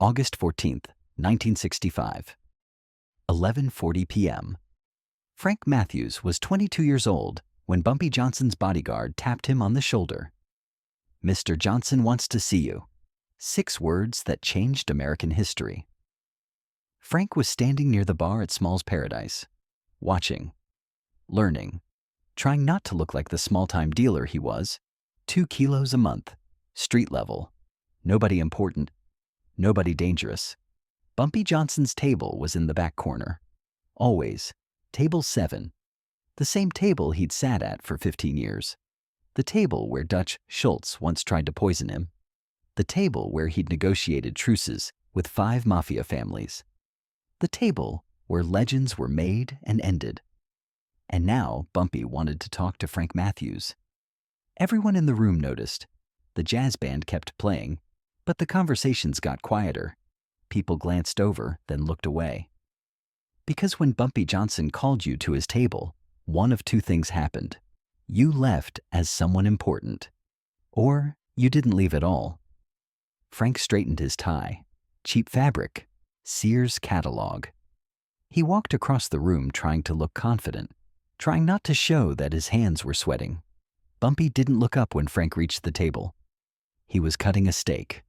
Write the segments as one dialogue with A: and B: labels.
A: August 14th, 1965. 11:40 p.m. Frank Matthews was 22 years old when Bumpy Johnson's bodyguard tapped him on the shoulder. "Mr. Johnson wants to see you." 6 words that changed American history. Frank was standing near the bar at Small's Paradise, watching, learning, trying not to look like the small-time dealer he was. 2 kilos a month, street level, nobody important, nobody dangerous. Bumpy Johnson's table was in the back corner. Always. Table 7. The same table he'd sat at for 15 years. The table where Dutch Schultz once tried to poison him. The table where he'd negotiated truces with 5 mafia families. The table where legends were made and ended. And now Bumpy wanted to talk to Frank Matthews. Everyone in the room noticed. The jazz band kept playing, but the conversations got quieter. People glanced over, then looked away. Because when Bumpy Johnson called you to his table, one of 2 things happened. You left as someone important. Or you didn't leave at all. Frank straightened his tie. Cheap fabric. Sears catalog. He walked across the room trying to look confident, trying not to show that his hands were sweating. Bumpy didn't look up when Frank reached the table. He was cutting a steak.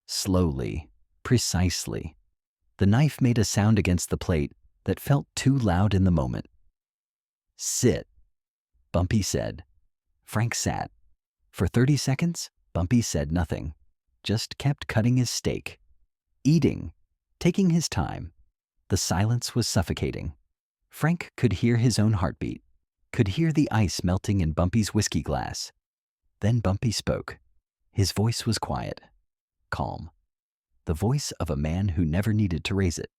A: Slowly, precisely. The knife made a sound against the plate that felt too loud in the moment. "Sit," Bumpy said. Frank sat. For 30 seconds, Bumpy said nothing, just kept cutting his steak, eating, taking his time. The silence was suffocating. Frank could hear his own heartbeat, could hear the ice melting in Bumpy's whiskey glass. Then Bumpy spoke. His voice was quiet, calm. The voice of a man who never needed to raise it.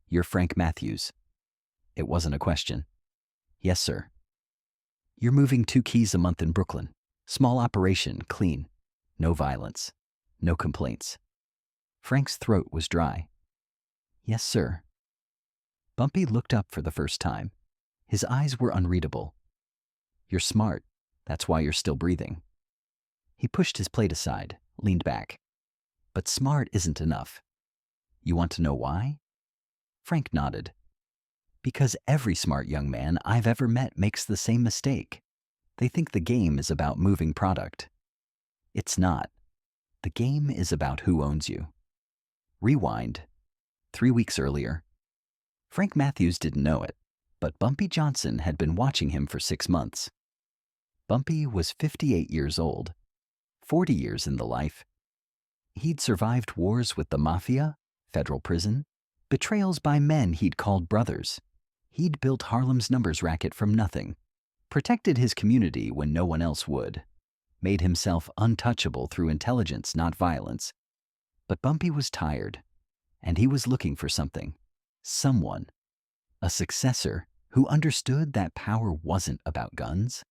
A: "You're Frank Matthews." It wasn't a question. "Yes, sir." "You're moving 2 keys a month in Brooklyn. Small operation, clean. No violence. No complaints." Frank's throat was dry. "Yes, sir." Bumpy looked up for the first time. His eyes were unreadable. "You're smart. That's why you're still breathing." He pushed his plate aside, leaned back. "But smart isn't enough. You want to know why?" Frank nodded. "Because every smart young man I've ever met makes the same mistake. They think the game is about moving product. It's not. The game is about who owns you." Rewind. 3 weeks earlier. Frank Matthews didn't know it, but Bumpy Johnson had been watching him for 6 months. Bumpy was 58 years old, 40 years in the life. He'd survived wars with the Mafia, federal prison, betrayals by men he'd called brothers. He'd built Harlem's numbers racket from nothing, protected his community when no one else would, made himself untouchable through intelligence, not violence. But Bumpy was tired, and he was looking for something, someone, a successor who understood that power wasn't about guns.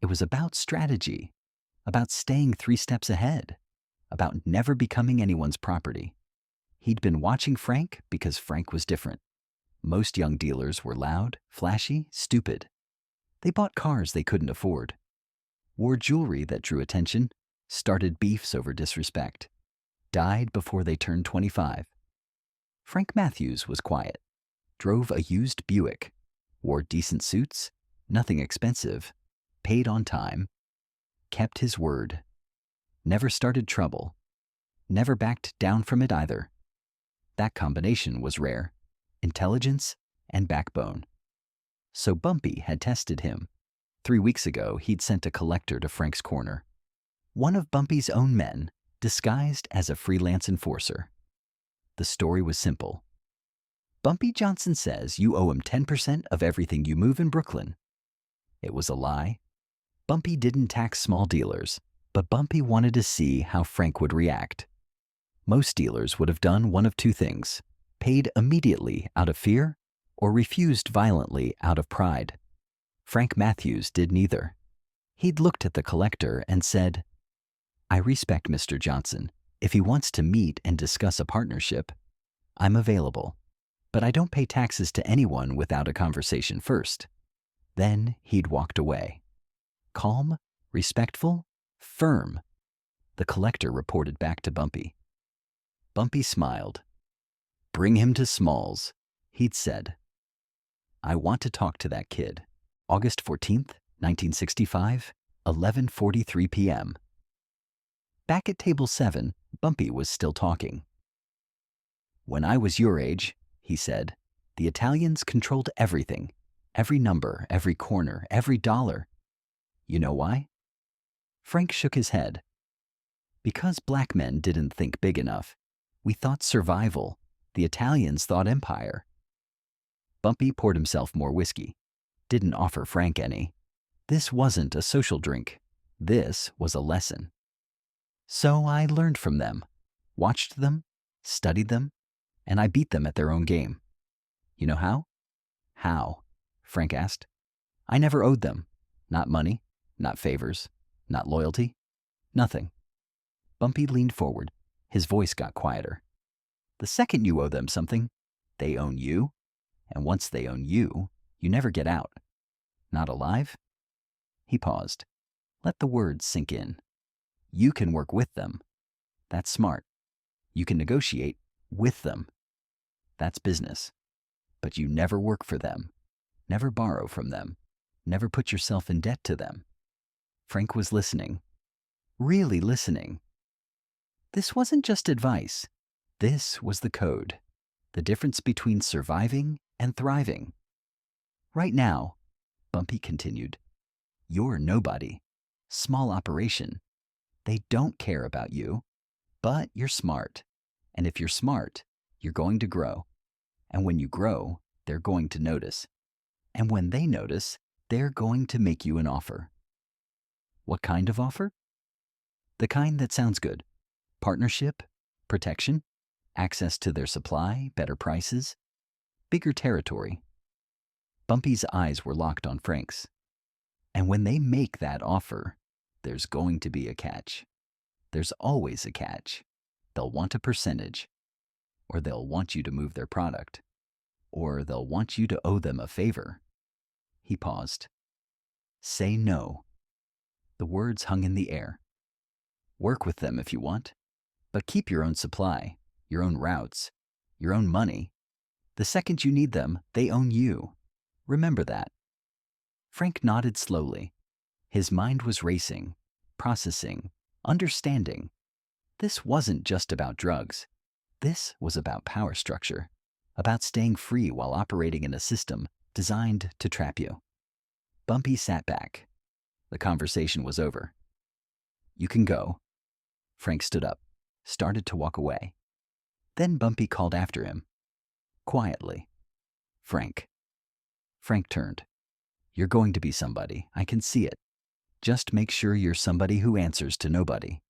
A: It was about strategy, about staying 3 steps ahead, about never becoming anyone's property. He'd been watching Frank because Frank was different. Most young dealers were loud, flashy, stupid. They bought cars they couldn't afford, wore jewelry that drew attention, started beefs over disrespect, died before they turned 25. Frank Matthews was quiet, drove a used Buick, wore decent suits, nothing expensive, paid on time, kept his word, never started trouble, never backed down from it either. That combination was rare, intelligence and backbone. So Bumpy had tested him. 3 weeks ago, he'd sent a collector to Frank's corner, one of Bumpy's own men, disguised as a freelance enforcer. The story was simple. "Bumpy Johnson says you owe him 10% of everything you move in Brooklyn." It was a lie. Bumpy didn't tax small dealers, but Bumpy wanted to see how Frank would react. Most dealers would have done one of 2 things: paid immediately out of fear or refused violently out of pride. Frank Matthews did neither. He'd looked at the collector and said, "I respect Mr. Johnson. If he wants to meet and discuss a partnership, I'm available. But I don't pay taxes to anyone without a conversation first." Then he'd walked away. Calm, respectful, firm. The collector reported back to Bumpy. Bumpy smiled. "Bring him to Smalls," he'd said. "I want to talk to that kid." August 14th, 1965, 11:43 p.m. Back at table 7, Bumpy was still talking. "When I was your age," he said, "the Italians controlled everything. Every number, every corner, every dollar. You know why?" Frank shook his head. "Because black men didn't think big enough. We thought survival. The Italians thought empire." Bumpy poured himself more whiskey. Didn't offer Frank any. This wasn't a social drink. This was a lesson. "So I learned from them, watched them, studied them, and I beat them at their own game." "You know how?" "How?" Frank asked. "I never owed them. Not money, not favors, not loyalty, nothing." Bumpy leaned forward. His voice got quieter. "The second you owe them something, they own you. And once they own you, you never get out. Not alive?" He paused. Let the words sink in. "You can work with them. That's smart. You can negotiate with them. That's business. But you never work for them. Never borrow from them. Never put yourself in debt to them." Frank was listening. Really listening. This wasn't just advice. This was the code. The difference between surviving and thriving. "Right now," Bumpy continued, "you're nobody. Small operation. They don't care about you. But you're smart. And if you're smart, you're going to grow. And when you grow, they're going to notice. And when they notice, they're going to make you an offer." "What kind of offer?" "The kind that sounds good. Partnership, protection, access to their supply, better prices, bigger territory." Bumpy's eyes were locked on Frank's. "And when they make that offer, there's going to be a catch. There's always a catch. They'll want a percentage. Or they'll want you to move their product. Or they'll want you to owe them a favor." He paused. "Say no." The words hung in the air. "Work with them if you want, but keep your own supply, your own routes, your own money. The second you need them, they own you. Remember that." Frank nodded slowly. His mind was racing, processing, understanding. This wasn't just about drugs. This was about power structure, about staying free while operating in a system designed to trap you. Bumpy sat back. The conversation was over. "You can go." Frank stood up, started to walk away. Then Bumpy called after him, quietly, "Frank." Frank turned. "You're going to be somebody. I can see it. Just make sure you're somebody who answers to nobody."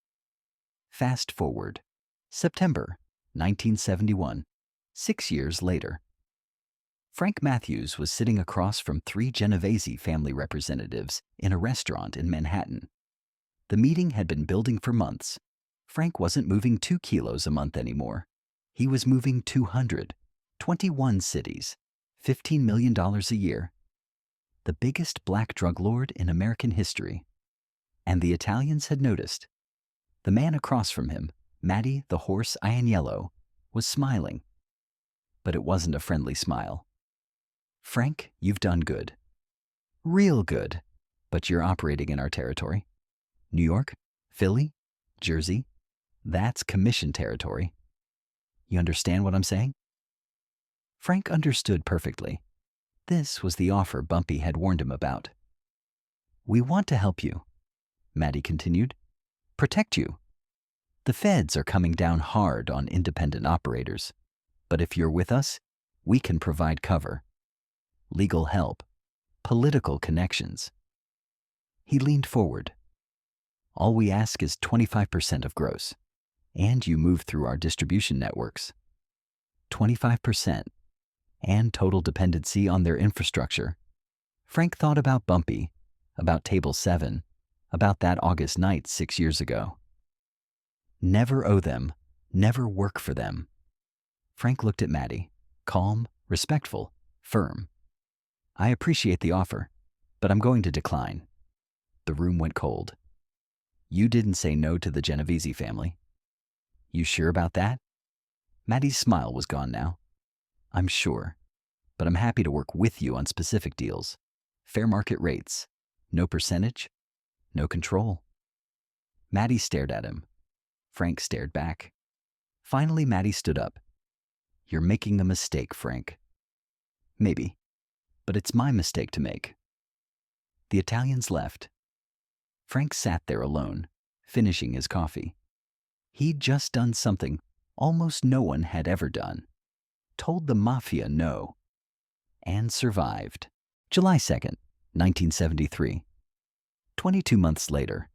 A: Fast forward. September 1971, 6 years later. Frank Matthews was sitting across from 3 Genovese family representatives in a restaurant in Manhattan. The meeting had been building for months. Frank wasn't moving 2 kilos a month anymore. He was moving 200, 21 cities, $15 million a year. The biggest black drug lord in American history. And the Italians had noticed. The man across from him, Matty the horse Agnello, was smiling. But it wasn't a friendly smile. "Frank, you've done good. Real good. But you're operating in our territory. New York, Philly, Jersey. That's commission territory. You understand what I'm saying?" Frank understood perfectly. This was the offer Bumpy had warned him about. "We want to help you," Matty continued. "Protect you. The feds are coming down hard on independent operators. But if you're with us, we can provide cover. Legal help. Political connections." He leaned forward. "All we ask is 25% of gross. And you move through our distribution networks. 25%. And total dependency on their infrastructure." Frank thought about Bumpy, about Table 7, about that August night 6 years ago. Never owe them, never work for them. Frank looked at Matty, calm, respectful, firm. "I appreciate the offer, but I'm going to decline." The room went cold. "You didn't say no to the Genovese family." "You sure about that?" Maddie's smile was gone now. I'm sure, but I'm happy to work with you on specific deals. Fair market rates. No percentage, no control. Maddie stared at him. Frank stared back. Finally, Maddie stood up. You're making a mistake, Frank. Maybe, but it's my mistake to make. The Italians left. Frank sat there alone, finishing his coffee. He'd just done something almost no one had ever done. Told the Mafia no. And survived. July 2nd, 1973. 22 months later.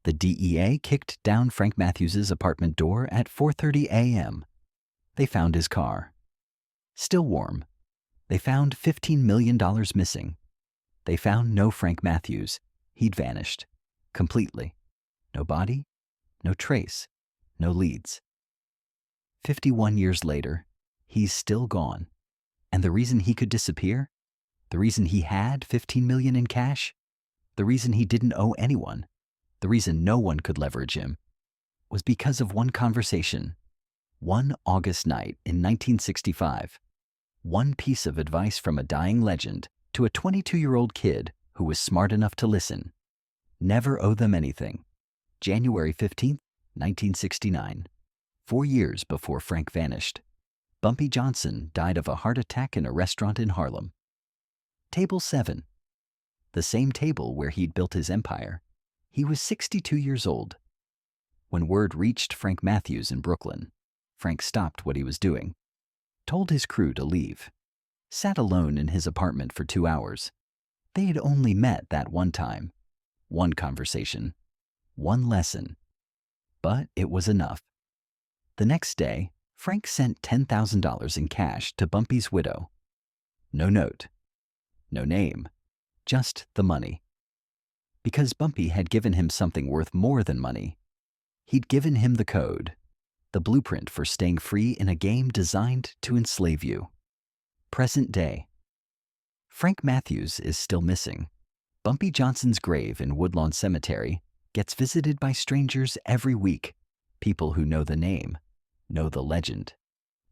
A: The DEA kicked down Frank Matthews' apartment door at 4:30 a.m. They found his car. Still warm. They found $15 million missing. They found no Frank Matthews. He'd vanished. Completely. No body, no trace, no leads. 51 years later, he's still gone. And the reason he could disappear? The reason he had $15 million in cash? The reason he didn't owe anyone? The reason no one could leverage him? Was because of one conversation. One August night in 1965. One piece of advice from a dying legend to a 22-year-old kid who was smart enough to listen. Never owe them anything. January 15th, 1969. 4 years before Frank vanished. Bumpy Johnson died of a heart attack in a restaurant in Harlem. Table 7. The same table where he'd built his empire. He was 62 years old. When word reached Frank Matthews in Brooklyn, Frank stopped what he was doing, told his crew to leave, sat alone in his apartment for 2 hours. They had only met that one time. One conversation. One lesson. But it was enough. The next day, Frank sent $10,000 in cash to Bumpy's widow. No note. No name. Just the money. Because Bumpy had given him something worth more than money. He'd given him the code, the blueprint for staying free in a game designed to enslave you. Present day. Frank Matthews is still missing. Bumpy Johnson's grave in Woodlawn Cemetery gets visited by strangers every week, people who know the name, know the legend.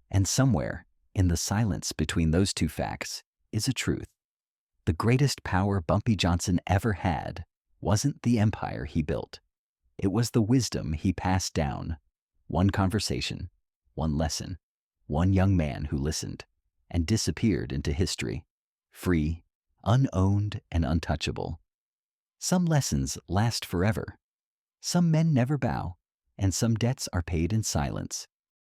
A: And somewhere, in the silence between those two facts, is a truth. The greatest power Bumpy Johnson ever had wasn't the empire he built. It was the wisdom he passed down. One conversation, one lesson, one young man who listened and disappeared into history, free, unowned, and untouchable. Some lessons last forever. Some men never bow, and some debts are paid in silence.